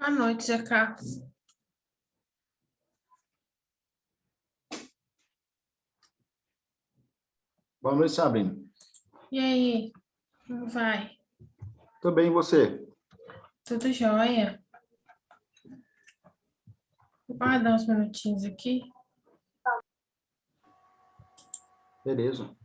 Boa noite, Zé Carlos. Boa noite, Sabrina. E aí, como vai? Tudo bem, e você? Tudo jóia? Vou guardar uns minutinhos aqui. Beleza.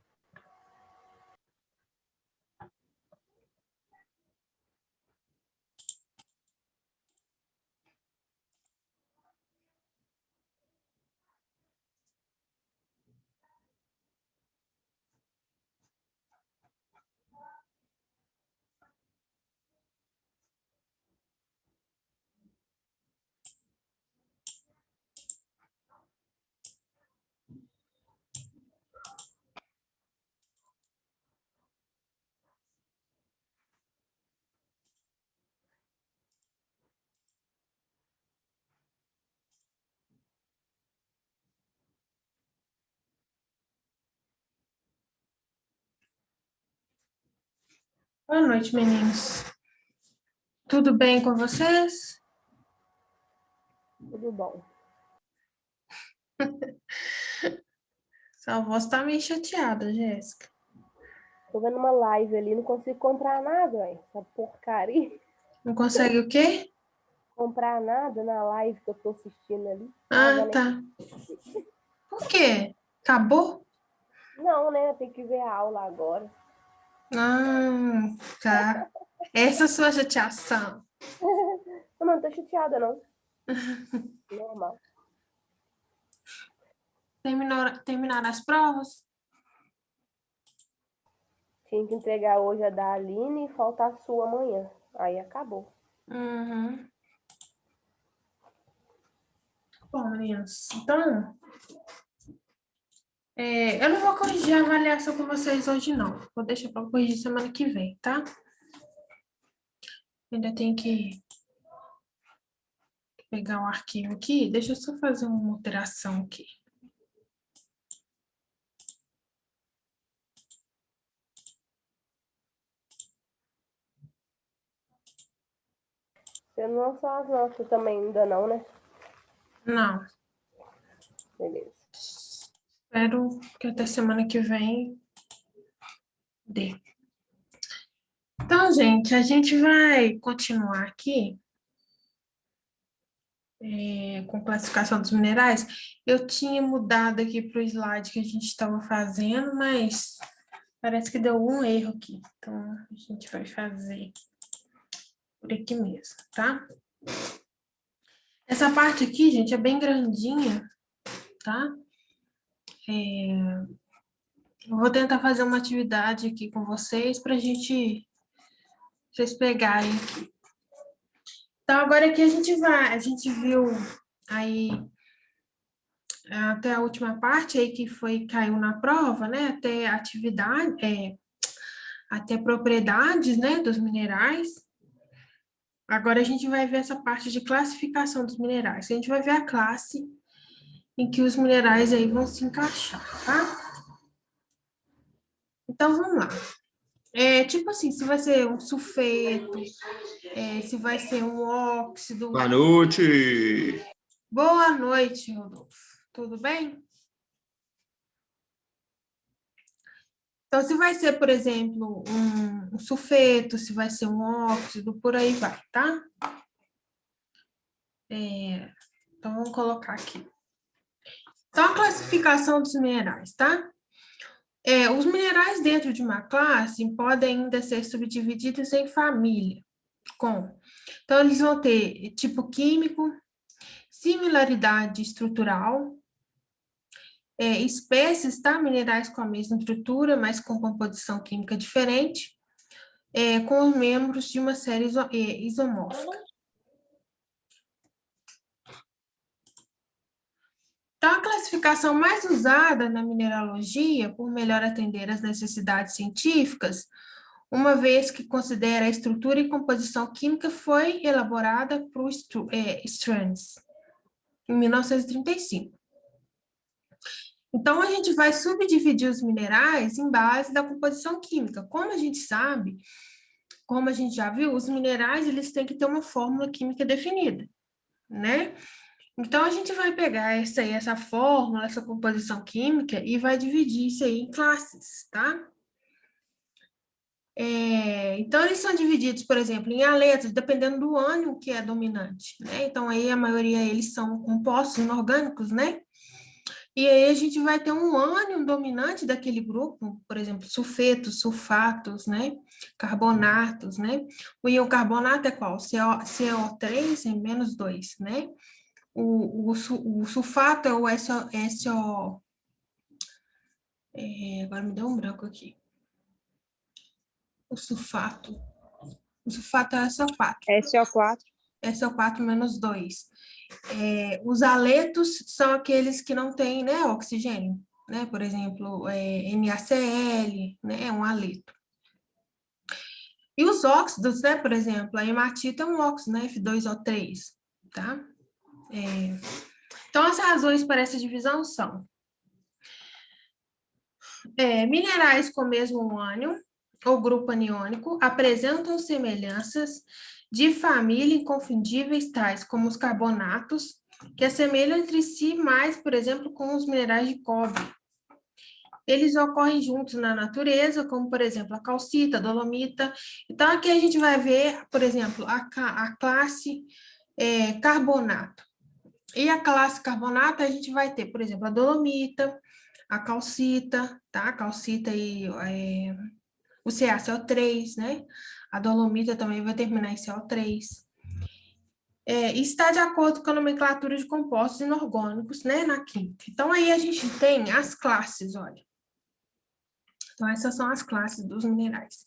Boa noite, meninos. Tudo bem com vocês? Tudo bom. Sua voz tá meio chateada, Jéssica. Tô vendo uma live ali, não consigo comprar nada, ué. Essa porcaria. Não consegue o quê? Comprar nada na live que eu tô assistindo ali. Ah, tá. Por quê? Acabou? Não, né? Tem que ver a aula agora. Ah, tá. Essa é a sua chateação. Não tô chateada, não. Normal. Terminaram as provas? Tinha que entregar hoje a da Aline e faltar a sua amanhã. Aí acabou. Uhum. Bom, meninos, então, eu não vou corrigir a avaliação com vocês hoje, não. Vou deixar para corrigir semana que vem, tá? Ainda tem que pegar o arquivo aqui. Deixa eu só fazer uma alteração aqui. Você não lançou as nossas também ainda não, né? Não, Beleza. espero que até semana que vem dê. Então, gente, a gente vai continuar aqui com classificação dos minerais. Eu tinha mudado aqui para o slide que a gente estava fazendo, mas parece que deu um erro aqui. Então, a gente vai fazer por aqui mesmo, tá? Essa parte aqui, gente, é bem grandinha, tá? Eu vou tentar fazer uma atividade aqui com vocês para vocês pegarem aqui. Então, agora aqui a gente viu aí até a última parte aí que caiu na prova, né? Até atividade, até propriedades, né, dos minerais. Agora a gente vai ver essa parte de classificação dos minerais. A gente vai ver a classe em que os minerais aí vão se encaixar, tá? Então, vamos lá. Tipo assim, se vai ser um sulfeto, se vai ser um óxido. Boa noite. Boa noite, Rodolfo. Tudo bem? Então, se vai ser, por exemplo, um sulfeto, se vai ser um óxido, por aí vai, tá? Então, vamos colocar aqui. Então, a classificação dos minerais, tá? Os minerais dentro de uma classe podem ainda ser subdivididos em família, então, eles vão ter tipo químico, similaridade estrutural, espécies, tá? Minerais com a mesma estrutura, mas com composição química diferente, com os membros de uma série isomórfica. Então, a classificação mais usada na mineralogia, por melhor atender às necessidades científicas, uma vez que considera a estrutura e composição química, foi elaborada por Strands, em 1935. Então, a gente vai subdividir os minerais em base da composição química. Como a gente sabe, como a gente já viu, os minerais, eles têm que ter uma fórmula química definida, né? Então, a gente vai pegar essa fórmula, essa composição química, e vai dividir isso aí em classes, tá? Então, eles são divididos, por exemplo, em aletos, dependendo do ânion que é dominante, né? Então, aí a maioria eles são compostos inorgânicos, né? E aí a gente vai ter um ânion dominante daquele grupo, por exemplo, sulfetos, sulfatos, né? Carbonatos, né? O íon carbonato é qual? CO3 em -2, né? O sulfato é o agora me deu um branco aqui. O sulfato. O sulfato é SO4. SO4. SO4 -2. Os aletos são aqueles que não têm, né, oxigênio, né? Por exemplo, NaCl, né? É um aleto. E os óxidos, né? Por exemplo, a hematita é um óxido, né? F2O3, tá? Então, as razões para essa divisão são minerais com o mesmo ânion ou grupo aniônico apresentam semelhanças de família inconfundíveis, tais como os carbonatos, que assemelham entre si mais, por exemplo, com os minerais de cobre. Eles ocorrem juntos na natureza, como, por exemplo, a calcita, a dolomita. Então, aqui a gente vai ver, por exemplo, a classe carbonato. E a classe carbonato, a gente vai ter, por exemplo, a dolomita, a calcita, tá? A calcita e o CaCO3, né? A dolomita também vai terminar em CO3. Está de acordo com a nomenclatura de compostos inorgânicos, né, na química. Então, aí a gente tem as classes, olha. Então, essas são as classes dos minerais.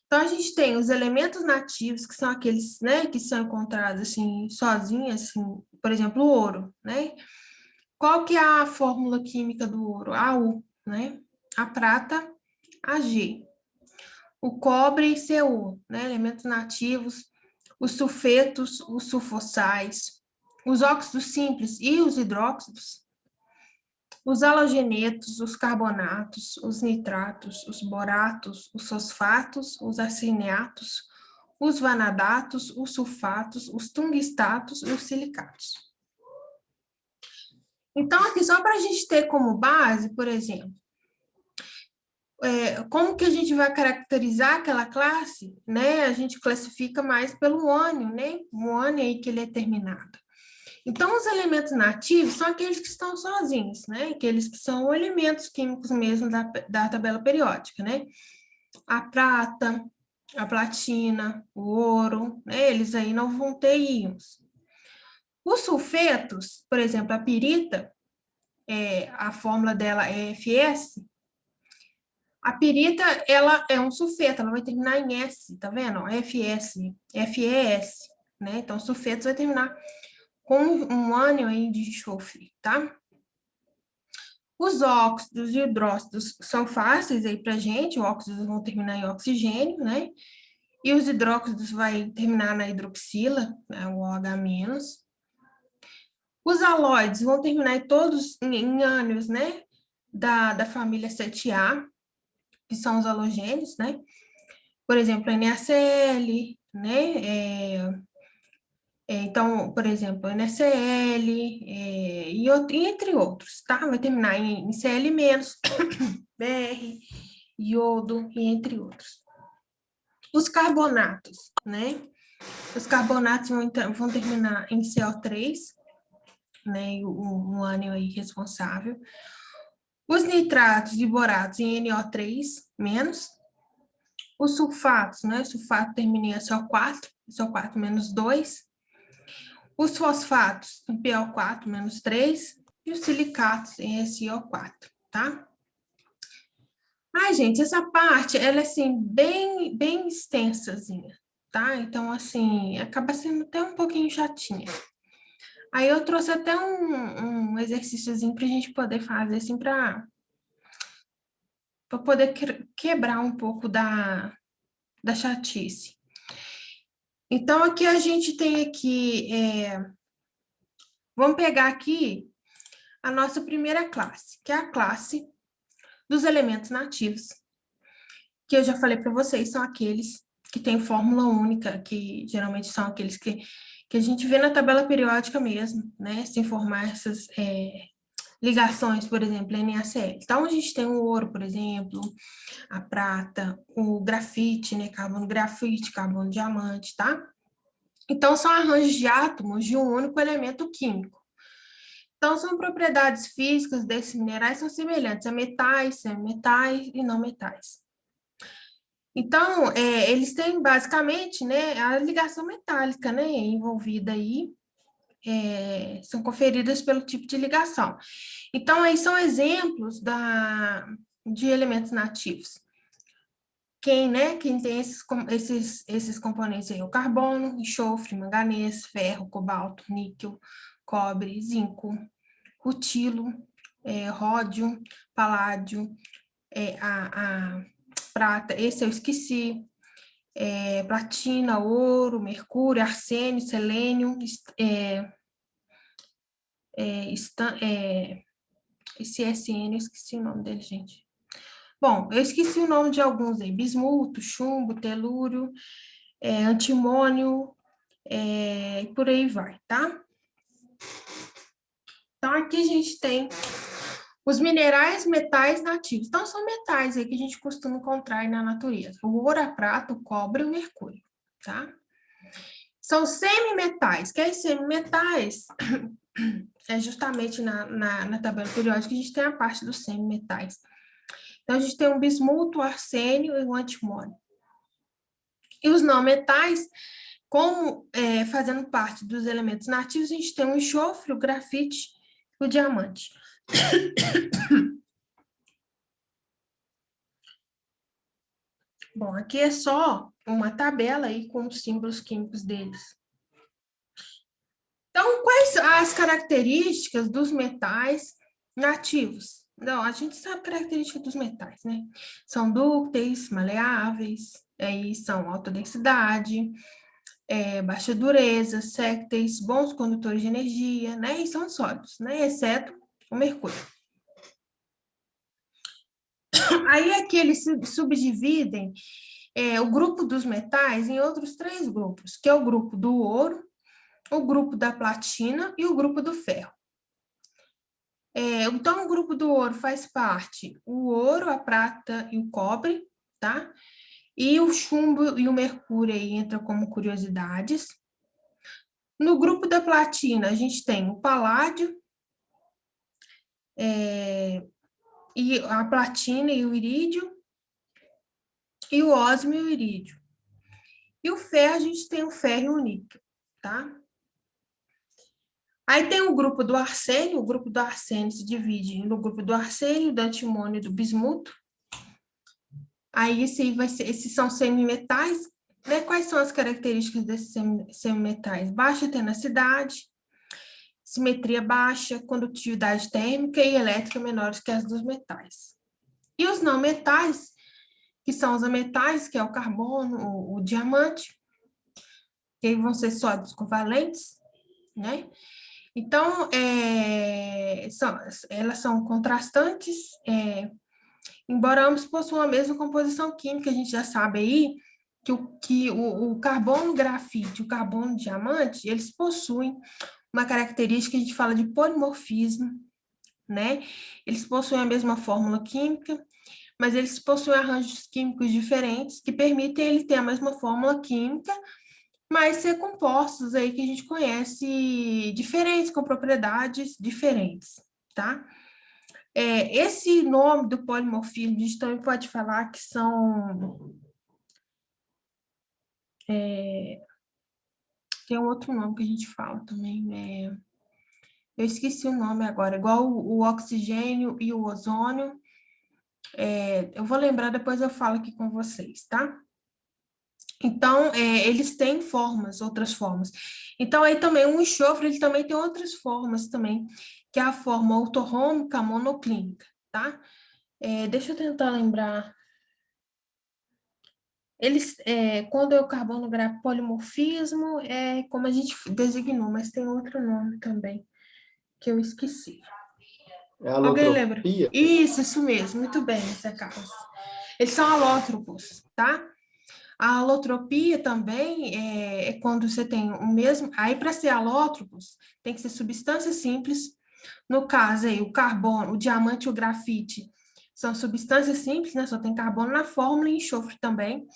Então, a gente tem os elementos nativos, que são aqueles, né, que são encontrados, assim, sozinhos, assim, por exemplo, o ouro, né? Qual que é a fórmula química do ouro? AU, né? A prata, AG. O cobre, Cu, né? Elementos nativos. Os sulfetos, os sulfossais. Os óxidos simples e os hidróxidos. Os halogenetos, os carbonatos, os nitratos, os boratos, os fosfatos, os arseniatos, os vanadatos, os sulfatos, os tungstatos e os silicatos. Então, aqui, só para a gente ter como base, por exemplo, como que a gente vai caracterizar aquela classe, né? A gente classifica mais pelo ânion, né? O ânion aí que ele é terminado. Então, os elementos nativos são aqueles que estão sozinhos, né? Aqueles que são elementos químicos mesmo da tabela periódica, né? A prata, a platina, o ouro, né? Eles aí não vão ter íons. Os sulfetos, por exemplo, a pirita, a fórmula dela é FS. A pirita, ela é um sulfeto, ela vai terminar em S, tá vendo? FS, FES, né? Então, sulfetos vai terminar com um ânion aí de enxofre, tá? Os óxidos e hidróxidos são fáceis aí pra gente, os óxidos vão terminar em oxigênio, né? E os hidróxidos vai terminar na hidroxila, né? O OH-. Os halóides vão terminar todos em ânions, né? Da família 7A, que são os halogênios, né? Por exemplo, NaCl, né? Então, por exemplo, NaCl, e entre outros, tá? Vai terminar em Cl-, Br, iodo, e entre outros. Os carbonatos, né? Os carbonatos vão terminar em CO3, né? Um ânion aí responsável. Os nitratos e boratos em NO3-. Os sulfatos, né? O sulfato termina em SO4, SO4-2. Os fosfatos em PO4-3 e os silicatos em SiO4, tá? Ai, gente, essa parte, ela é, assim, bem extensazinha, tá? Então, assim, acaba sendo até um pouquinho chatinha. Aí eu trouxe até um exercíciozinho pra gente poder fazer, assim, pra poder quebrar um pouco da chatice. Então, aqui a gente tem aqui, vamos pegar aqui a nossa primeira classe, que é a classe dos elementos nativos, que eu já falei para vocês, são aqueles que tem fórmula única, que geralmente são aqueles que a gente vê na tabela periódica mesmo, né? Se formar essas ligações, por exemplo, NaCl. Então, a gente tem o ouro, por exemplo, a prata, o grafite, né? Carbono grafite, carbono diamante, tá? Então, são arranjos de átomos de um único elemento químico. Então, são propriedades físicas desses minerais são semelhantes a metais, semimetais e não metais. Então, eles têm basicamente, né, a ligação metálica, né, envolvida aí, são conferidas pelo tipo de ligação. Então, aí são exemplos de elementos nativos. Quem tem esses componentes aí, o carbono, enxofre, manganês, ferro, cobalto, níquel, cobre, zinco, rutilo, ródio, paládio, a prata, esse eu esqueci, platina, ouro, mercúrio, arsênio, selênio, esse SN, eu esqueci o nome dele, gente. Bom, eu esqueci o nome de alguns aí, bismuto, chumbo, telúrio, antimônio, e por aí vai, tá? Então, aqui a gente tem os minerais, metais nativos. Então, são metais aí que a gente costuma encontrar aí na natureza. O ouro, a prata, o cobre e o mercúrio, tá? São semimetais. Que é semimetais? É justamente na tabela periódica a gente tem a parte dos semimetais. Então, a gente tem o bismuto, o arsênio e o antimônio. E os não metais, como fazendo parte dos elementos nativos, a gente tem o enxofre, o grafite e o diamante. Bom, aqui é só uma tabela aí com os símbolos químicos deles. Então, quais são as características dos metais nativos? Não, a gente sabe características dos metais, né? São dúcteis, maleáveis, aí são alta densidade, baixa dureza, sépteis, bons condutores de energia, né? E são sólidos, né? Exceto o mercúrio. Aí aqui eles subdividem o grupo dos metais em outros 3 grupos, que é o grupo do ouro, o grupo da platina e o grupo do ferro. Então, o grupo do ouro faz parte o ouro, a prata e o cobre, tá? E o chumbo e o mercúrio aí entram como curiosidades. No grupo da platina, a gente tem o paládio, e a platina e o irídio, e o ósmio e o irídio. E o ferro, a gente tem o ferro e o níquel, tá? Aí tem o grupo do arsênio se divide no grupo do arsênio, do antimônio e do bismuto. Aí esses são semimetais, né? Quais são as características desses semimetais? Baixa tenacidade, simetria baixa, condutividade térmica e elétrica menores que as dos metais. E os não metais, que são os ametais, que é o carbono, o diamante, que aí vão ser sólidos covalentes, né? Então, elas são contrastantes, embora ambos possuam a mesma composição química, a gente já sabe aí que o carbono grafite e o carbono diamante, eles possuem uma característica que a gente fala de polimorfismo, né? Eles possuem a mesma fórmula química, mas eles possuem arranjos químicos diferentes que permitem ele ter a mesma fórmula química, mas ser compostos aí que a gente conhece diferentes, com propriedades diferentes, tá? Esse nome do polimorfismo, a gente também pode falar que são... tem um outro nome que a gente fala também, eu esqueci o nome agora, igual o oxigênio e o ozônio, eu vou lembrar, depois eu falo aqui com vocês, tá? Então, eles têm outras formas. Então, aí também o enxofre, ele também tem outras formas também, que é a forma ortorrômica monoclínica, tá? Deixa eu tentar lembrar. Eles, quando é o carbono polimorfismo, é como a gente designou, mas tem outro nome também, que eu esqueci. É Alguém lembra? alotropia? Isso mesmo, muito bem, Zé Carlos. Eles são alótropos, tá? A alotropia também é quando você tem o mesmo... Aí, para ser alótropos, tem que ser substâncias simples. No caso aí, o carbono, o diamante e o grafite são substâncias simples, né? Só tem carbono na fórmula e enxofre também,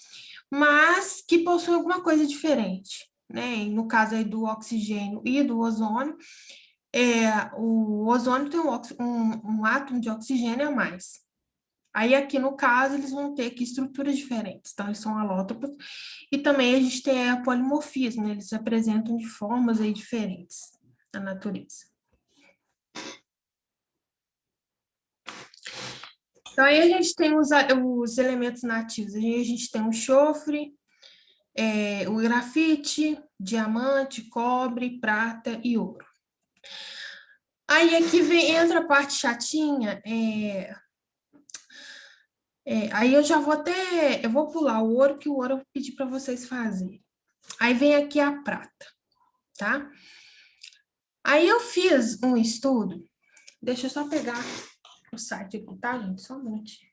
mas que possuem alguma coisa diferente, né? E no caso aí do oxigênio e do ozônio, o ozônio tem um átomo de oxigênio a mais. Aí, aqui no caso, eles vão ter aqui estruturas diferentes, então eles são alótropos. E também a gente tem a polimorfismo, né? Eles se apresentam de formas aí diferentes na natureza. Então, aí a gente tem os elementos nativos. Aí a gente tem o enxofre, o grafite, diamante, cobre, prata e ouro. Aí aqui entra a parte chatinha, aí eu já vou eu vou pular o ouro, que o ouro eu pedi para vocês fazerem. Aí vem aqui a prata, tá? Aí eu fiz um estudo, deixa eu só pegar o site aqui, tá, gente? Só um minutinho.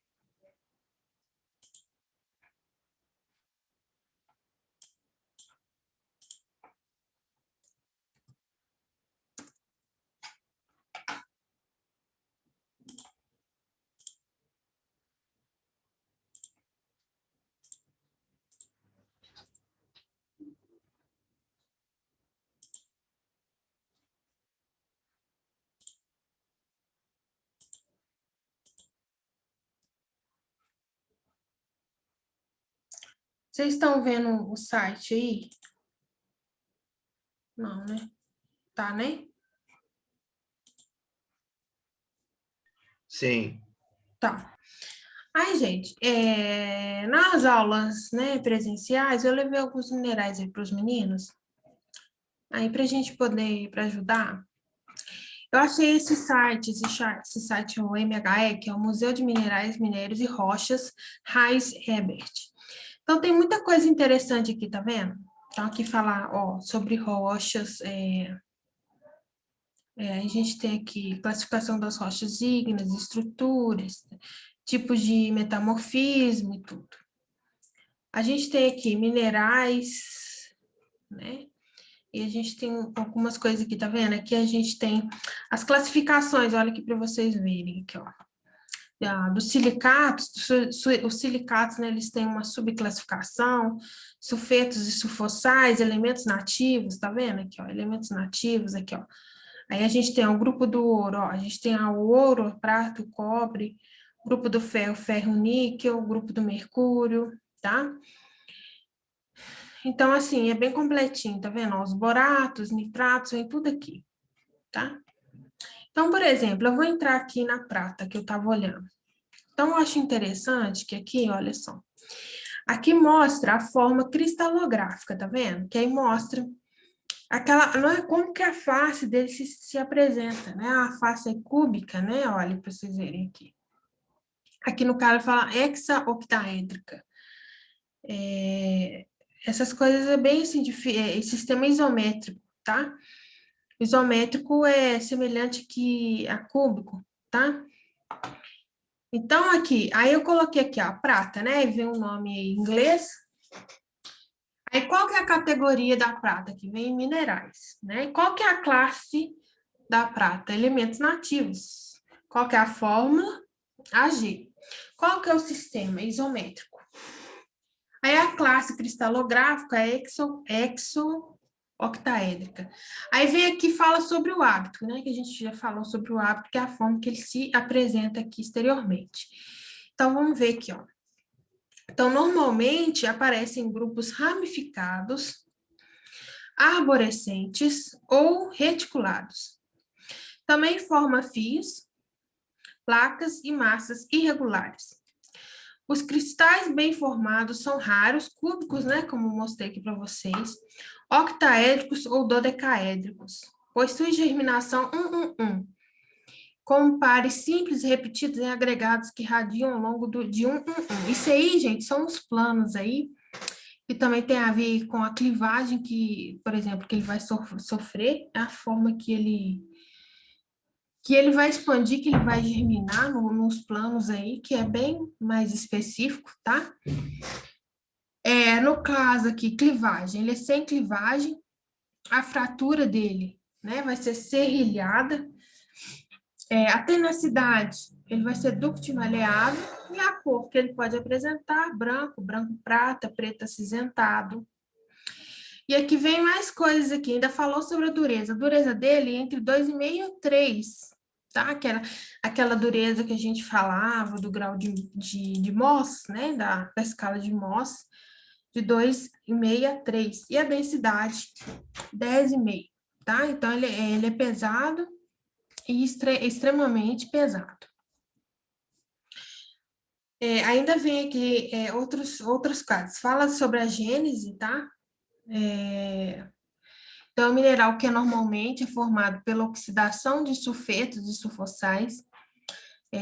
Vocês estão vendo o site aí? Não, né? Tá, né? Sim. Tá. Aí, gente, nas aulas, né, presenciais, eu levei alguns minerais aí para os meninos. Aí, para a gente poder, para ajudar, eu achei esse site é o MHE, que é o Museu de Minerais, Minérios e Rochas, Reis Ebert. Então, tem muita coisa interessante aqui, tá vendo? Então, aqui falar, ó, sobre rochas, a gente tem aqui classificação das rochas ígneas, estruturas, tipos de metamorfismo e tudo. A gente tem aqui minerais, né? E a gente tem algumas coisas aqui, tá vendo? Aqui a gente tem as classificações, olha aqui para vocês verem, aqui, ó. Dos silicatos, os silicatos, né, eles têm uma subclassificação, sulfetos e sulfossais, elementos nativos, tá vendo aqui, ó, elementos nativos aqui, ó. Aí a gente tem o grupo do ouro, ó, a gente tem o ouro, a prata, o cobre, grupo do ferro, ferro, níquel, grupo do mercúrio, tá? Então, assim, é bem completinho, tá vendo? Ó, os boratos, nitratos, vem tudo aqui, tá? Então, por exemplo, eu vou entrar aqui na prata que eu tava olhando. Então, eu acho interessante que aqui, olha só, aqui mostra a forma cristalográfica, tá vendo? Que aí mostra não é como que a face dele se apresenta, né? A face é cúbica, né? Olha, para vocês verem aqui. Aqui no caso fala hexaoctaédrica. Essas coisas é bem assim, sistema isométrico, tá? Isométrico é semelhante que a cúbico, tá? Então, aqui, aí eu coloquei aqui, ó, prata, né? E vem um nome em inglês. Aí, qual que é a categoria da prata? Que vem em minerais, né? E qual que é a classe da prata? Elementos nativos. Qual que é a fórmula? Ag. Qual que é o sistema? Isométrico. Aí, a classe cristalográfica é exo-octaédrica. Aí, vem aqui e fala sobre o hábito, né? Que a gente já falou sobre o hábito, que é a forma que ele se apresenta aqui exteriormente. Então, vamos ver aqui, ó. Então, normalmente aparecem grupos ramificados, arborescentes ou reticulados. Também forma fios, placas e massas irregulares. Os cristais bem formados são raros, cúbicos, né, como mostrei aqui para vocês, octaédricos ou dodecaédricos. Possui germinação 1-1-1, com pares simples e repetidos em agregados que radiam ao longo de 1-1-1. Isso aí, gente, são os planos aí, que também tem a ver com a clivagem que, por exemplo, que ele vai sofrer, a forma que ele vai expandir, que ele vai germinar nos planos aí, que é bem mais específico, tá? No caso aqui, clivagem, ele é sem clivagem, a fratura dele, né, vai ser serrilhada, a tenacidade, ele vai ser dúctil maleável, e a cor que ele pode apresentar, branco, branco prata, preto acinzentado. E aqui vem mais coisas aqui, ainda falou sobre a dureza dele é entre 2,5 e 3, tá? Aquela dureza que a gente falava do grau de Mohs, né, da escala de Mohs, de 2,5 a 3, e a densidade, 10,5, tá? Então, ele é pesado e extremamente pesado. Ainda vem aqui outros casos. Fala sobre a gênese, tá? Então, é um mineral que normalmente é formado pela oxidação de sulfetos e sulfossais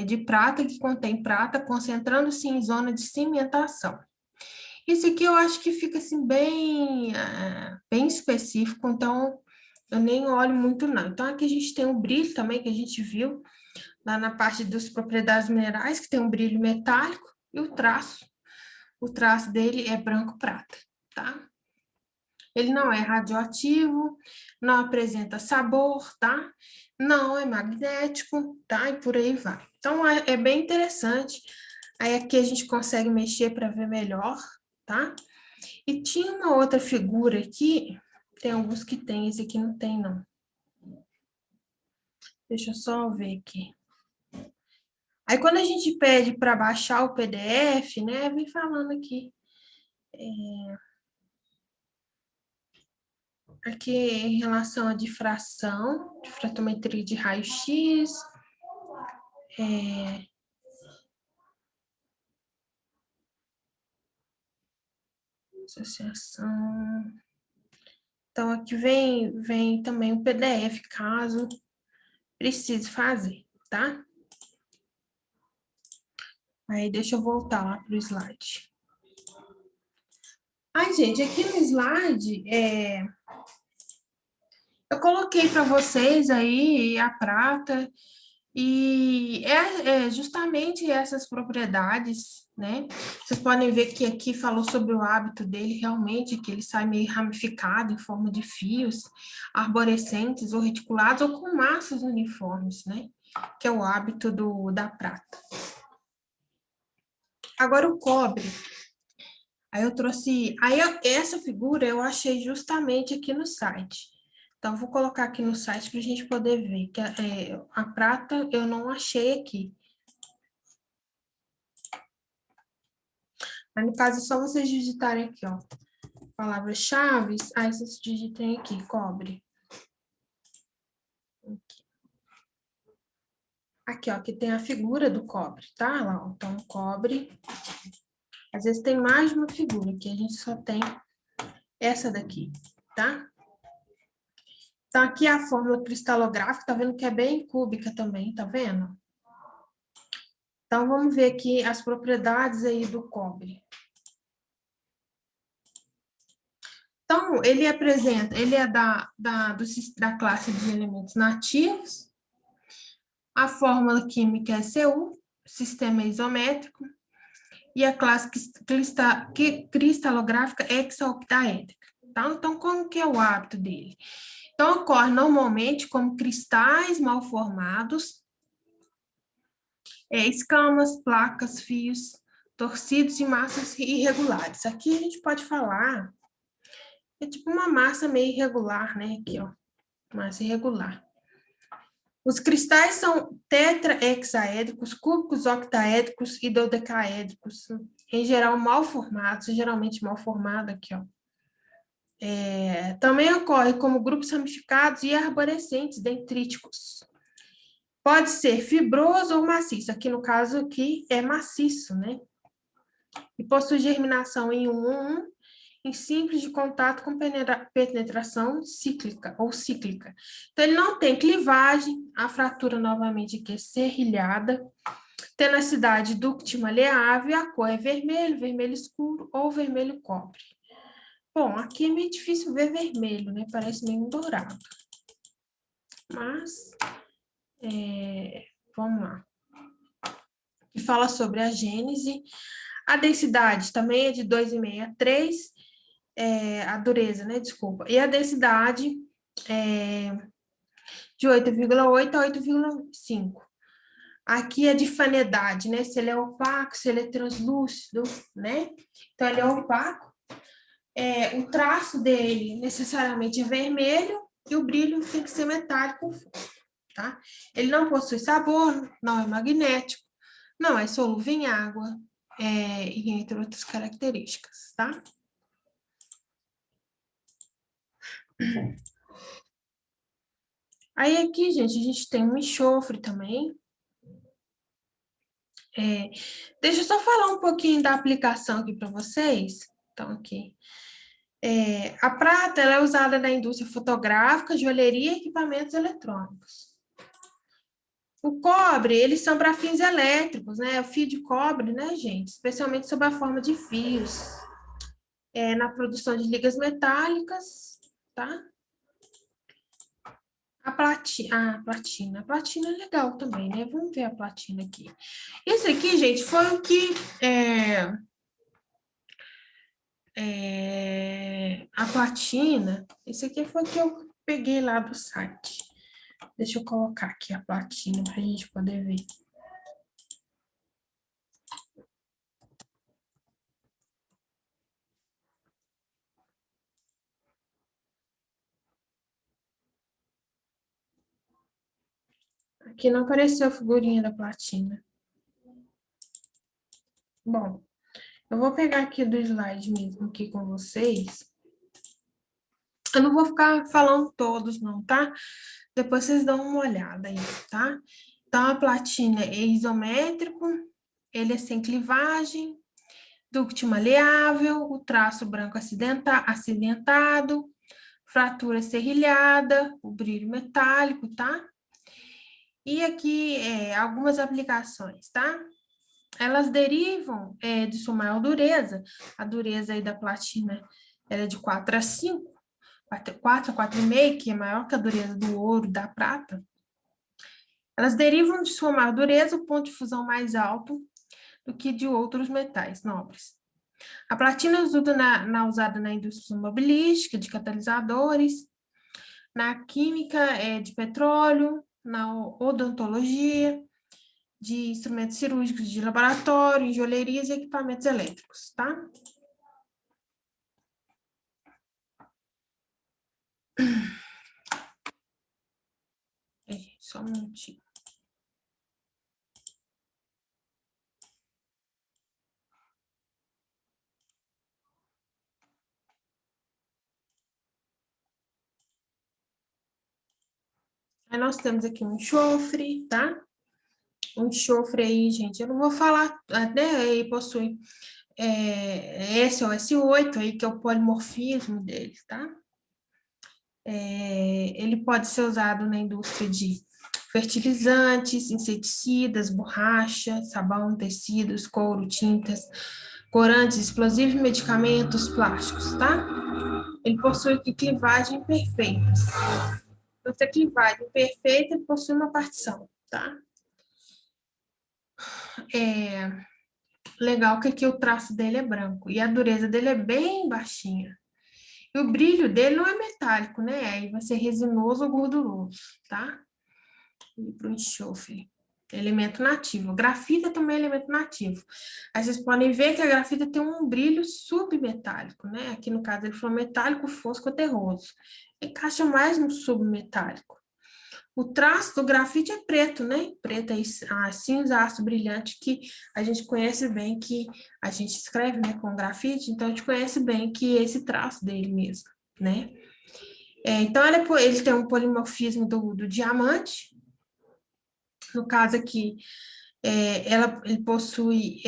de prata, que contém prata, concentrando-se em zona de cimentação. Isso aqui eu acho que fica assim bem específico, então eu nem olho muito não. Então, aqui a gente tem um brilho também, que a gente viu lá na parte das propriedades minerais, que tem um brilho metálico, e o traço dele é branco-prata, tá? Ele não é radioativo, não apresenta sabor, tá? Não é magnético, tá? E por aí vai. Então, é bem interessante. Aí aqui a gente consegue mexer para ver melhor, tá? E tinha uma outra figura aqui, tem alguns que tem, esse aqui não tem, não. Deixa eu só ver aqui. Aí, quando a gente pede para baixar o PDF, né, vem falando aqui. Aqui em relação à difratometria de raio-x, associação. Então, aqui vem também o PDF, caso precise fazer, tá? Aí, deixa eu voltar lá para o slide. Ai, gente, aqui no slide, eu coloquei para vocês aí a prata, e é justamente essas propriedades, né? Vocês podem ver que aqui falou sobre o hábito dele, realmente, que ele sai meio ramificado em forma de fios arborescentes ou reticulados ou com massas uniformes, né? Que é o hábito da prata. Agora o cobre. Aí eu trouxe... essa figura eu achei justamente aqui no site. Então, vou colocar aqui no site para a gente poder ver. Que a prata eu não achei aqui. Mas, no caso, é só vocês digitarem aqui, ó. Palavras-chave, aí vocês digitem aqui, cobre. Aqui, ó, que tem a figura do cobre, tá? Lá, ó, então, cobre. Às vezes tem mais de uma figura, aqui a gente só tem essa daqui, tá? Então, aqui é a fórmula cristalográfica, tá vendo que é bem cúbica também, tá vendo? Então, vamos ver aqui as propriedades aí do cobre. Então, ele é da classe de elementos nativos. A fórmula química é Cu, sistema isométrico, e a classe cristalográfica é hexaoctaédrica. Tá? Então, como que é o hábito dele? Então, ocorre normalmente como cristais mal formados, escamas, placas, fios, torcidos e massas irregulares. Aqui a gente pode falar, é tipo uma massa meio irregular, né? Aqui, ó, massa irregular. Os cristais são tetrahexaédricos, cúbicos, octaédricos e dodecaédricos, em geral mal formados, geralmente mal formado aqui, ó. Também ocorre como grupos ramificados e arborescentes dendríticos. Pode ser fibroso ou maciço, aqui no caso aqui é maciço, né? E possui germinação em em simples de contato com penetração cíclica ou cíclica. Então, ele não tem clivagem, a fratura novamente aqui é serrilhada, tenacidade dúctil maleável, e a cor é vermelho, vermelho escuro ou vermelho cobre. Bom, aqui é meio difícil ver vermelho, né? Parece meio dourado. Mas, vamos lá. E fala sobre a gênese. A densidade também é de 2,5 a 3, a dureza, né? Desculpa. E a densidade é de 8,8 a 8,5. Aqui é de fanedade, né? Se ele é opaco, se ele é translúcido, né? Então, ele é opaco. O traço dele necessariamente é vermelho e o brilho tem que ser metálico, tá? Ele não possui sabor, não é magnético, não é solúvel em água, e entre outras características, tá? Aí aqui, gente, a gente tem um enxofre também. Deixa eu só falar um pouquinho da aplicação aqui para vocês. Então, aqui. A prata ela é usada na indústria fotográfica, joalheria e equipamentos eletrônicos. O cobre, eles são para fins elétricos, né? O fio de cobre, né, gente? Especialmente sob a forma de fios. Na produção de ligas metálicas, tá? A platina. A platina é legal também, né? Vamos ver a platina aqui. Esse aqui, gente, foi o que a platina. Esse aqui foi o que eu peguei lá do site. Deixa eu colocar aqui a platina para a gente poder ver. Aqui não apareceu a figurinha da platina. Bom, eu vou pegar aqui do slide mesmo aqui com vocês. Eu não vou ficar falando todos, não, tá? Depois vocês dão uma olhada aí, tá? Então, a platina é isométrico, ele é sem clivagem, ductil maleável, o traço branco acidentado, fratura serrilhada, o brilho metálico, tá? E aqui, algumas aplicações, tá? Elas derivam de sua maior dureza. A dureza aí da platina era de 4 a 5, 4 a 4,5, que é maior que a dureza do ouro e da prata. Elas derivam de sua maior dureza, o ponto de fusão mais alto do que de outros metais nobres. A platina é usada na indústria automobilística, de catalisadores, na química de petróleo, na odontologia, de instrumentos cirúrgicos de laboratório, em joalherias e equipamentos elétricos, tá? Só um minutinho. Aí nós temos aqui um enxofre, tá? Um enxofre aí, gente, eu não vou falar, né? Ele possui SOS8 aí, que é o polimorfismo dele, tá? Ele pode ser usado na indústria de fertilizantes, inseticidas, borracha, sabão, tecidos, couro, tintas, corantes, explosivos, medicamentos, plásticos, tá? Ele possui clivagem perfeita. Então, se a clivagem perfeita, ele possui uma partição, tá? Legal que aqui o traço dele é branco e a dureza dele é bem baixinha. E o brilho dele não é metálico, né? Aí vai ser resinoso ou gorduroso, tá? E para o enxofre. Elemento nativo. Grafita também é elemento nativo. Aí vocês podem ver que a grafita tem um brilho submetálico, né? Aqui no caso ele falou metálico fosco ou terroso. Encaixa mais no submetálico. O traço do grafite é preto, né? Preto é cinzaço brilhante que a gente conhece bem, que a gente escreve, né, com grafite, então a gente conhece bem que esse traço dele mesmo, né? Então ele tem um polimorfismo do diamante. No caso aqui, ele possui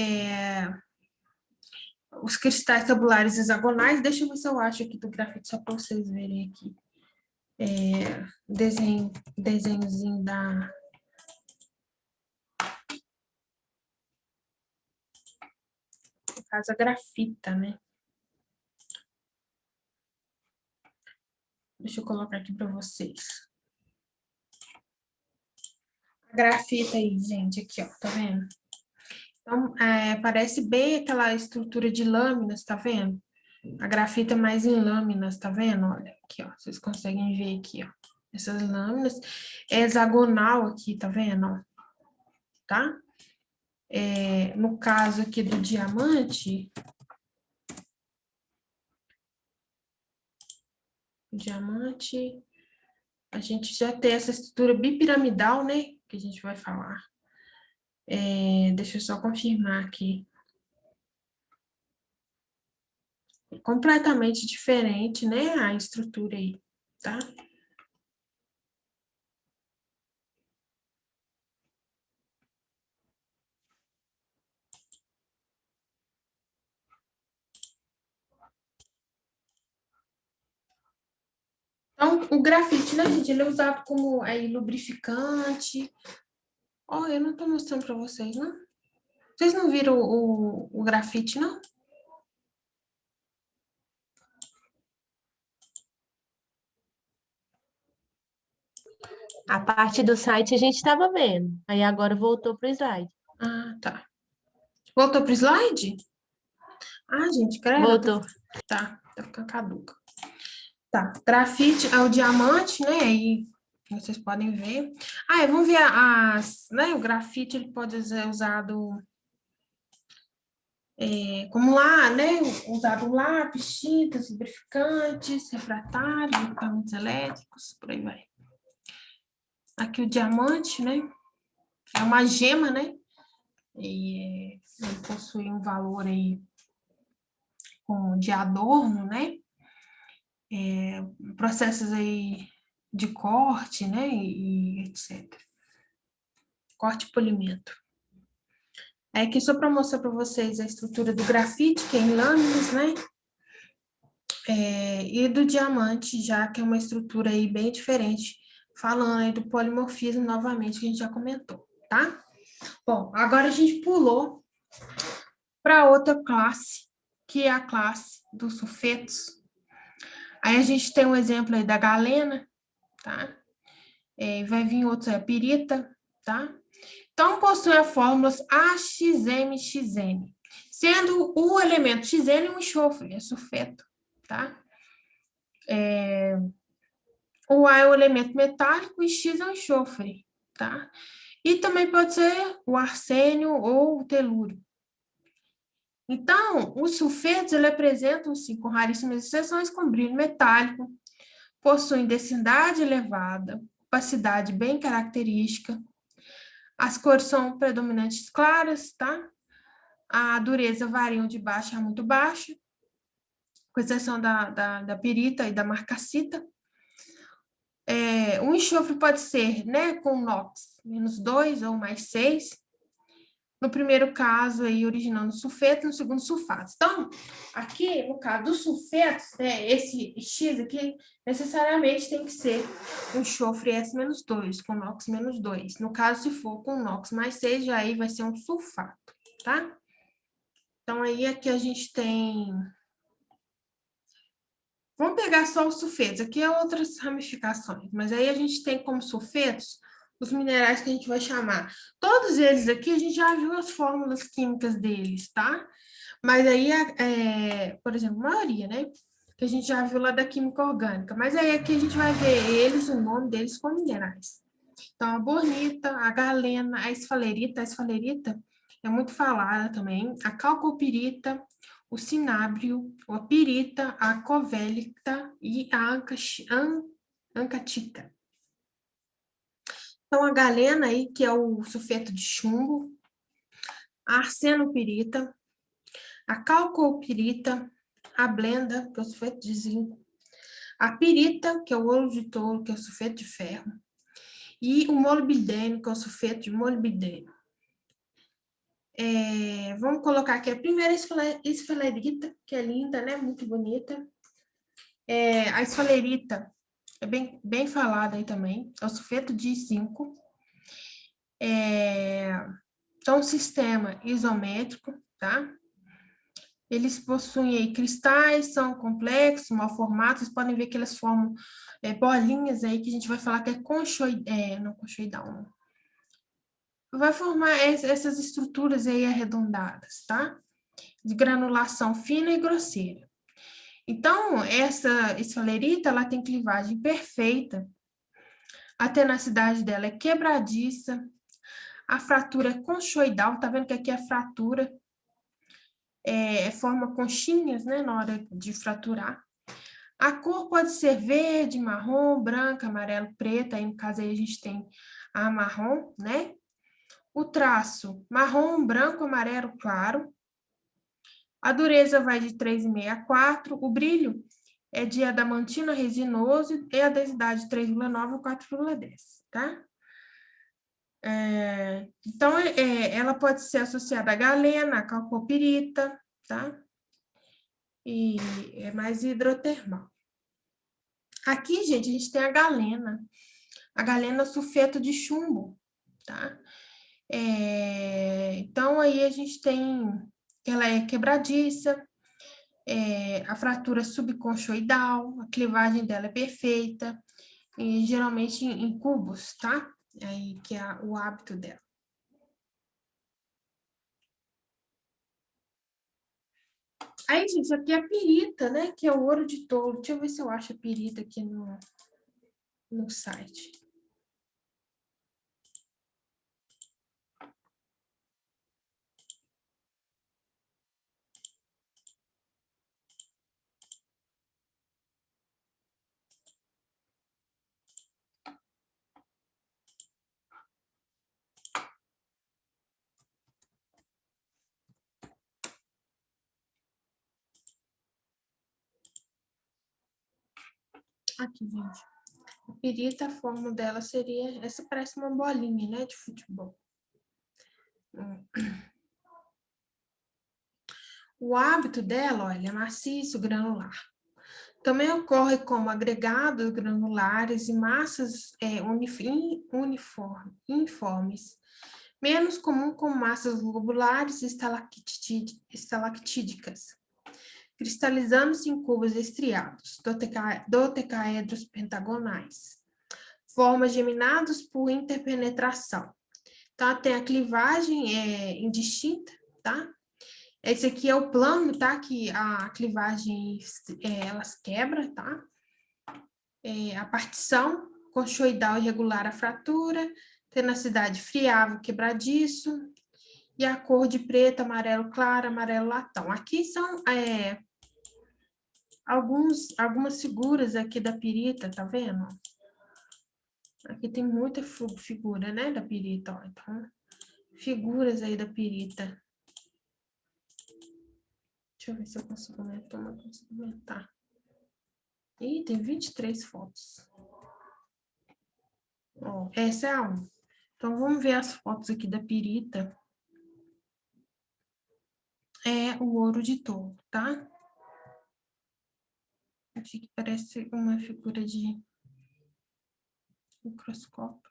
os cristais tabulares hexagonais. Deixa eu ver se eu acho aqui do grafite, só para vocês verem aqui. Desenhozinho da... No caso, a grafita, né? Deixa eu colocar aqui para vocês. A grafita aí, gente, aqui, ó, tá vendo? Então, parece bem aquela estrutura de lâminas, tá vendo? A grafita é mais em lâminas, tá vendo? Olha, aqui, ó, vocês conseguem ver aqui, ó. Essas lâminas é hexagonal aqui, tá vendo? Ó, tá? No caso aqui do diamante, a gente já tem essa estrutura bipiramidal, né? Que a gente vai falar. Deixa eu só confirmar aqui. É completamente diferente, né? A estrutura aí, tá? Então, o grafite, né, gente? Ele é usado como lubrificante. Ó, eu não tô mostrando para vocês, não? Vocês não viram o grafite, não? A parte do site a gente estava vendo. Aí agora voltou pro slide. Ah, tá. Voltou pro slide? Ah, gente, credo. Voltou. Tá ficando caduca. Tá, grafite é o diamante, né? Aí vocês podem ver. Vamos ver né? O grafite ele pode ser usado como lá, né? Usado lápis, tintas, lubrificantes, refratários, equipamentos elétricos, por aí vai. Aqui o diamante, né? É uma gema, né? E ele possui um valor aí de adorno, né? Processos aí de corte, né? E etc. Corte e polimento. Aqui só para mostrar para vocês a estrutura do grafite, que é em lâminas, né? E do diamante, já que é uma estrutura aí bem diferente, falando aí do polimorfismo novamente, que a gente já comentou, tá? Bom, agora a gente pulou para outra classe, que é a classe dos sulfetos. Aí a gente tem um exemplo aí da galena, tá? Vai vir outro, a pirita, tá? Então, possui as fórmulas AXMXN, sendo o elemento XN um enxofre, é sulfeto, tá? O A é o elemento metálico e X é o enxofre, tá? E também pode ser o arsênio ou o telúrio. Então, os sulfetos, ele apresentam, sim, com raríssimas exceções, com brilho metálico, possuem densidade elevada, opacidade bem característica, as cores são predominantes claras, tá? A dureza varia de baixa a muito baixa, com exceção da pirita e da marcacita. O enxofre pode ser, né, com NOx -2 ou +6. No primeiro caso, aí, originando sulfeto, no segundo, sulfato. Então, aqui, no caso dos sulfetos, né, esse X aqui, necessariamente tem que ser um enxofre S-2, com NOx -2. No caso, se for com NOx +6, já aí vai ser um sulfato, tá? Então, aí aqui a gente tem... Vamos pegar só os sulfetos, aqui é outras ramificações, mas aí a gente tem como sulfetos os minerais que a gente vai chamar. Todos eles aqui a gente já viu as fórmulas químicas deles, tá? Mas aí, por exemplo, a maioria, né? Que a gente já viu lá da química orgânica. Mas aí aqui a gente vai ver eles, o nome deles como minerais. Então, a bornita, a galena, a esfalerita é muito falada também, a calcopirita, o cinábrio, a pirita, a covélita e a ancatita. Então, a galena aí, que é o sulfeto de chumbo, a arsenopirita, a calcopirita, a blenda, que é o sulfeto de zinco, a pirita, que é o ouro de touro, que é o sulfeto de ferro, e o molibdênio, que é o sulfeto de molibdênio. Vamos colocar aqui a primeira esfalerita, que é linda, né? Muito bonita. A esfalerita é bem falada aí também, é o sulfeto de zinco. Então, sistema isométrico, tá? Eles possuem aí cristais, são complexos, mal formados, vocês podem ver que eles formam bolinhas aí, que a gente vai falar que é conchoidal, não. vai formar essas estruturas aí arredondadas, tá? De granulação fina e grosseira. Então, essa esfalerita, ela tem clivagem perfeita, a tenacidade dela é quebradiça, a fratura é conchoidal, tá vendo que aqui a fratura forma conchinhas, né, na hora de fraturar. A cor pode ser verde, marrom, branca, amarelo, preta, aí no caso aí a gente tem a marrom, né? O traço, marrom, branco, amarelo, claro. A dureza vai de 3,5 a 4, o brilho é de adamantina resinoso e a densidade 3,9 a 4,10, tá? Então, ela pode ser associada à galena, à calcopirita, tá? E é mais hidrotermal. Aqui, gente, a gente tem a galena sulfeto de chumbo, tá? Então, aí a gente tem, ela é quebradiça, a fratura subconchoidal, a clivagem dela é perfeita, e geralmente em cubos, tá? Aí que é o hábito dela. Aí, gente, aqui é a pirita, né? Que é o ouro de tolo. Deixa eu ver se eu acho a pirita aqui no site. Aqui, gente. A pirita, a forma dela seria... Essa parece uma bolinha, né? De futebol. O hábito dela, olha, é maciço, granular. Também ocorre como agregados granulares e massas uniformes. Menos comum com massas globulares e estalactídicas, cristalizando-se em cubos estriados, dodecaedros pentagonais. Formas geminados por interpenetração. Tá? Tem a clivagem indistinta, tá? Esse aqui é o plano, tá? Que a clivagem, elas quebram, tá? A partição, conchoidal irregular a fratura, tenacidade friável, quebradiço, e a cor de preto, amarelo claro, amarelo latão. Aqui são algumas figuras aqui da pirita, tá vendo? Aqui tem muita figura, né, da pirita, ó. Então, figuras aí da pirita. Deixa eu ver se eu consigo aumentar. Ih, tem 23 fotos. Ó, essa é a 1. Então, vamos ver as fotos aqui da pirita. É o ouro de tolo, tá? Aqui que parece uma figura de microscópio.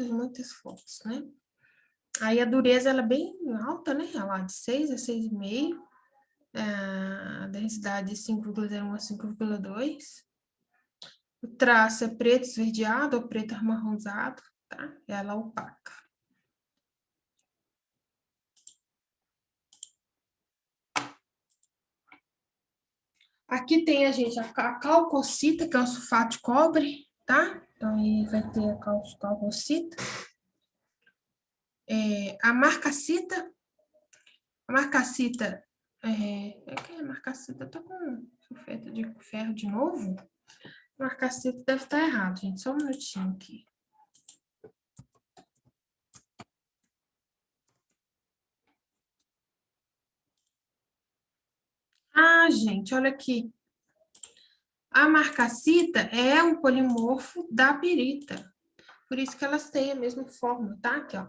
Muitas fotos, né? Aí a dureza, ela é bem alta, né? Ela é de 6 a 6,5. A densidade de 5,01 a 5,2. O traço é preto esverdeado ou preto amarronzado, tá? Ela é opaca. Aqui tem a gente a calcocita, que é o sulfato de cobre, tá? Então, aí vai ter a calcocita. A marcacita. A marcacita... que é a marcacita? Eu tô com sulfeto de ferro de novo? A marcacita deve estar errado, gente. Só um minutinho aqui. Ah, gente, olha aqui. A marcacita é um polimorfo da pirita. Por isso que elas têm a mesma forma, tá? Aqui, ó.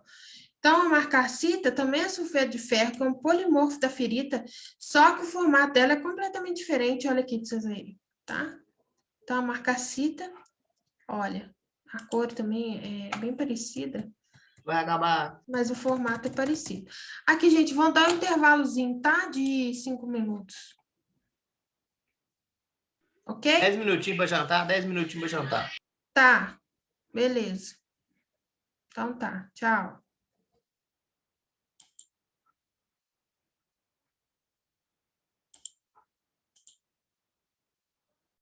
Então, a marcacita também é sulfeto de ferro, que é um polimorfo da ferrita, só que o formato dela é completamente diferente. Olha aqui para vocês verem, tá? Então, a marcacita, olha, a cor também é bem parecida. vai acabar. Mas o formato é parecido. Aqui, gente, vamos dar um intervalozinho, tá? De 5 minutos. Ok? 10 minutinhos para jantar, 10 minutinhos para jantar. Tá. Beleza. Então tá. Tchau.